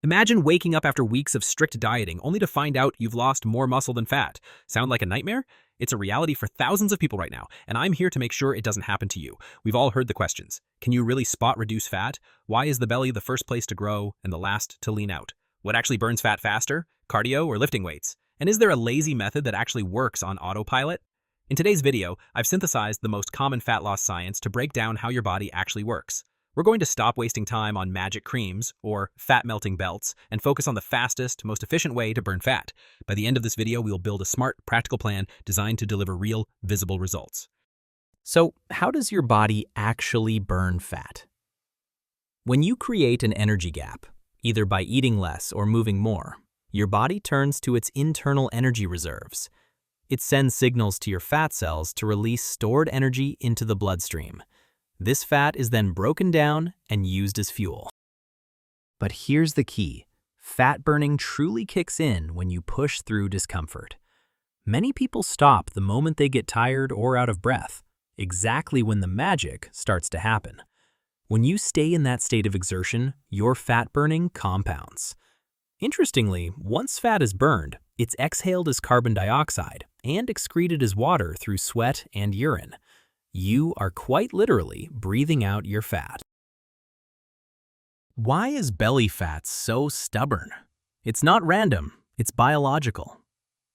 Imagine waking up after weeks of strict dieting only to find out you've lost more muscle than fat. Sound like a nightmare? It's a reality for thousands of people right now, and I'm here to make sure it doesn't happen to you. We've all heard the questions. Can you really spot reduce fat? Why is the belly the first place to grow and the last to lean out? What actually burns fat faster? Cardio or lifting weights? And is there a lazy method that actually works on autopilot? In today's video, I've synthesized the most common fat loss science to break down how your body actually works. We're going to stop wasting time on magic creams or fat-melting belts and focus on the fastest, most efficient way to burn fat. By the end of this video, we'll build a smart, practical plan designed to deliver real, visible results. So, how does your body actually burn fat? When you create an energy gap, either by eating less or moving more, your body turns to its internal energy reserves. It sends signals to your fat cells to release stored energy into the bloodstream. This fat is then broken down and used as fuel. But here's the key. Fat burning truly kicks in when you push through discomfort. Many people stop the moment they get tired or out of breath, exactly when the magic starts to happen. When you stay in that state of exertion, your fat burning compounds. Interestingly, once fat is burned, it's exhaled as carbon dioxide and excreted as water through sweat and urine. You are quite literally breathing out your fat. Why is belly fat so stubborn? It's not random, it's biological.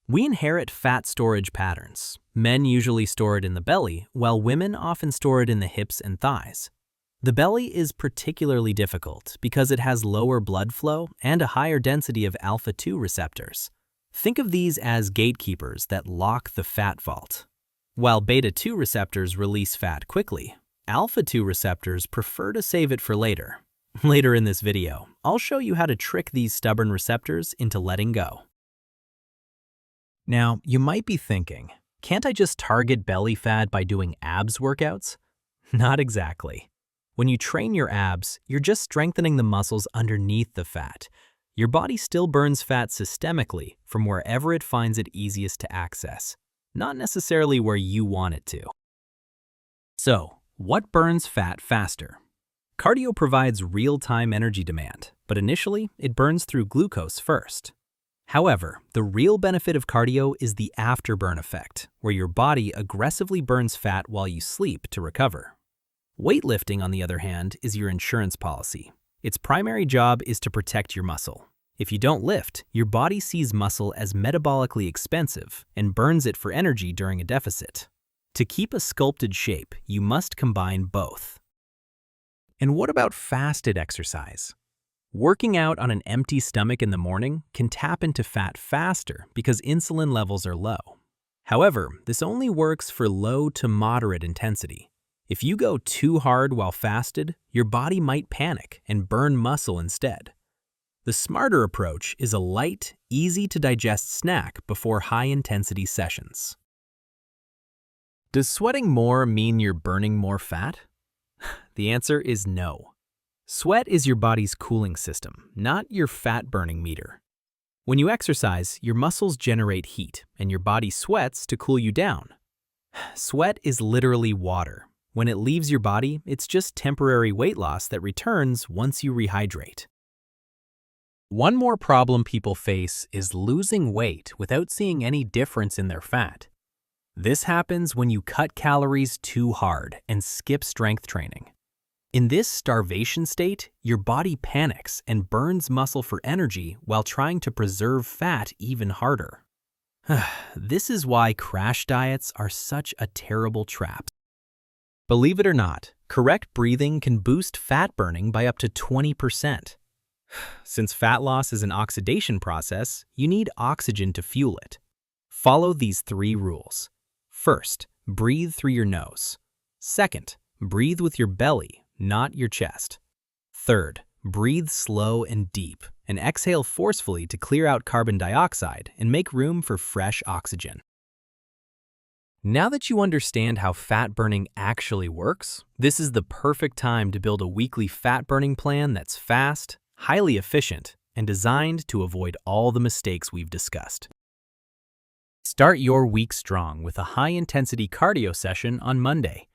We inherit fat storage patterns. Men usually store it in the belly, while women often store it in the hips and thighs. The belly is particularly difficult because it has lower blood flow and a higher density of alpha-2 receptors. Think of these as gatekeepers that lock the fat vault. While beta-2 receptors release fat quickly, alpha-2 receptors prefer to save it for later. Later in this video, I'll show you how to trick these stubborn receptors into letting go. Now, you might be thinking, can't I just target belly fat by doing abs workouts? Not exactly. When you train your abs, you're just strengthening the muscles underneath the fat. Your body still burns fat systemically from wherever it finds it easiest to access, not necessarily where you want it to. So, what burns fat faster? Cardio provides real-time energy demand, but initially it burns through glucose first. However, the real benefit of cardio is the afterburn effect, where your body aggressively burns fat while you sleep to recover. Weightlifting, on the other hand, is your insurance policy. Its primary job is to protect your muscle. If you don't lift, your body sees muscle as metabolically expensive and burns it for energy during a deficit. To keep a sculpted shape, you must combine both. And what about fasted exercise? Working out on an empty stomach in the morning can tap into fat faster because insulin levels are low. However, this only works for low to moderate intensity. If you go too hard while fasted, your body might panic and burn muscle instead. The smarter approach is a light, easy-to-digest snack before high-intensity sessions. Does sweating more mean you're burning more fat? The answer is no. Sweat is your body's cooling system, not your fat-burning meter. When you exercise, your muscles generate heat, and your body sweats to cool you down. Sweat is literally water. When it leaves your body, it's just temporary weight loss that returns once you rehydrate. One more problem people face is losing weight without seeing any difference in their fat. This happens when you cut calories too hard and skip strength training. In this starvation state, your body panics and burns muscle for energy while trying to preserve fat even harder. This is why crash diets are such a terrible trap. Believe it or not, correct breathing can boost fat burning by up to 20%. Since fat loss is an oxidation process, you need oxygen to fuel it. Follow these 3 rules. First, breathe through your nose. Second, breathe with your belly, not your chest. Third, breathe slow and deep, and exhale forcefully to clear out carbon dioxide and make room for fresh oxygen. Now that you understand how fat burning actually works, this is the perfect time to build a weekly fat burning plan that's fast, highly efficient, and designed to avoid all the mistakes we've discussed. Start your week strong with a high-intensity cardio session on Monday.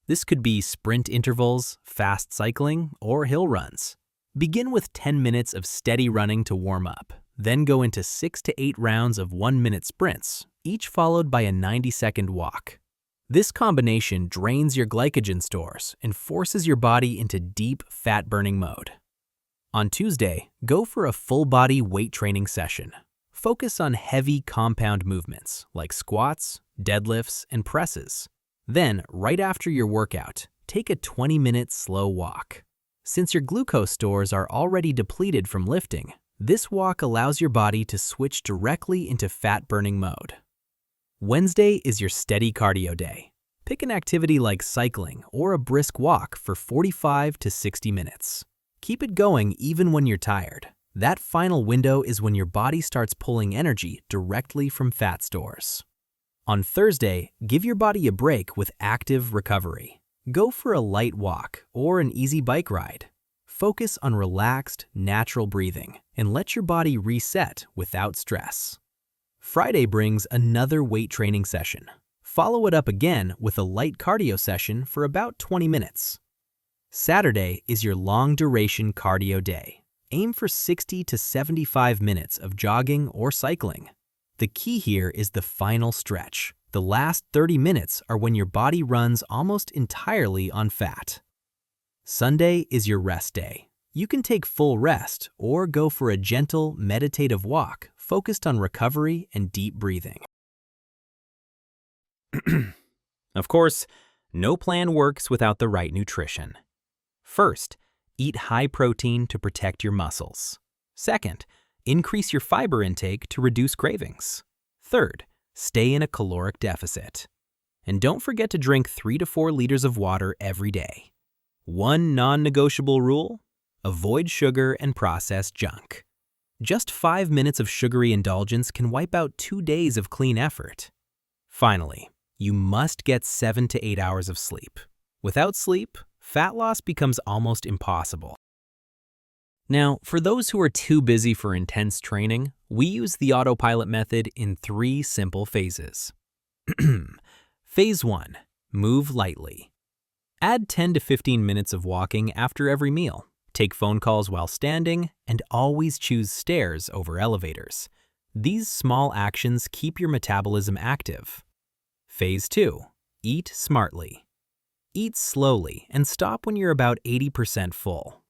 This could be sprint intervals, fast cycling, or hill runs. Begin with 10 minutes of steady running to warm up, then go into 6 to 8 rounds of 1-minute sprints, each followed by a 90-second walk. This combination drains your glycogen stores and forces your body into deep fat-burning mode. On Tuesday, go for a full-body weight training session. Focus on heavy compound movements like squats, deadlifts, and presses. Then, right after your workout, take a 20-minute slow walk. Since your glucose stores are already depleted from lifting, this walk allows your body to switch directly into fat-burning mode. Wednesday is your steady cardio day. Pick an activity like cycling or a brisk walk for 45 to 60 minutes. Keep it going even when you're tired. That final window is when your body starts pulling energy directly from fat stores. On Thursday, give your body a break with active recovery. Go for a light walk or an easy bike ride. Focus on relaxed, natural breathing and let your body reset without stress. Friday brings another weight training session. Follow it up again with a light cardio session for about 20 minutes. Saturday is your long-duration cardio day. Aim for 60 to 75 minutes of jogging or cycling. The key here is the final stretch. The last 30 minutes are when your body runs almost entirely on fat. Sunday is your rest day. You can take full rest or go for a gentle, meditative walk focused on recovery and deep breathing. Of course, no plan works without the right nutrition. First, eat high protein to protect your muscles. Second, increase your fiber intake to reduce cravings. Third, stay in a caloric deficit. And don't forget to drink 3 to 4 liters of water every day. One non-negotiable rule: avoid sugar and processed junk. Just 5 minutes of sugary indulgence can wipe out 2 days of clean effort. Finally, you must get 7 to 8 hours of sleep. Without sleep, fat loss becomes almost impossible. Now, for those who are too busy for intense training, we use the autopilot method in 3 simple phases. Phase 1. Move lightly. Add 10 to 15 minutes of walking after every meal. Take phone calls while standing, and always choose stairs over elevators. These small actions keep your metabolism active. Phase 2. Eat smartly. Eat slowly and stop when you're about 80% full.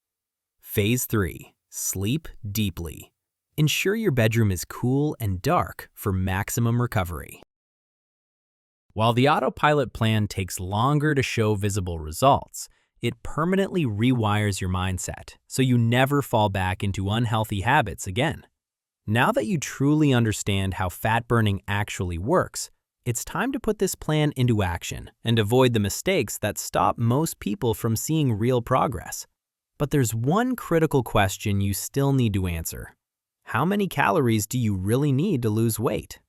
Phase 3. Sleep deeply. Ensure your bedroom is cool and dark for maximum recovery. While the autopilot plan takes longer to show visible results, it permanently rewires your mindset so you never fall back into unhealthy habits again. Now that you truly understand how fat burning actually works, it's time to put this plan into action and avoid the mistakes that stop most people from seeing real progress. But there's one critical question you still need to answer. How many calories do you really need to lose weight?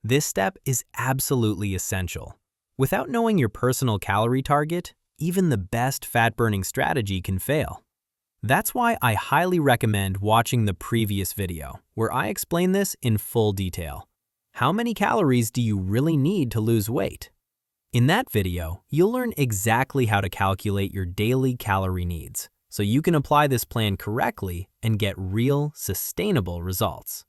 This step is absolutely essential. Without knowing your personal calorie target, even the best fat-burning strategy can fail. That's why I highly recommend watching the previous video, where I explain this in full detail. How many calories do you really need to lose weight? In that video, you'll learn exactly how to calculate your daily calorie needs, so you can apply this plan correctly and get real, sustainable results.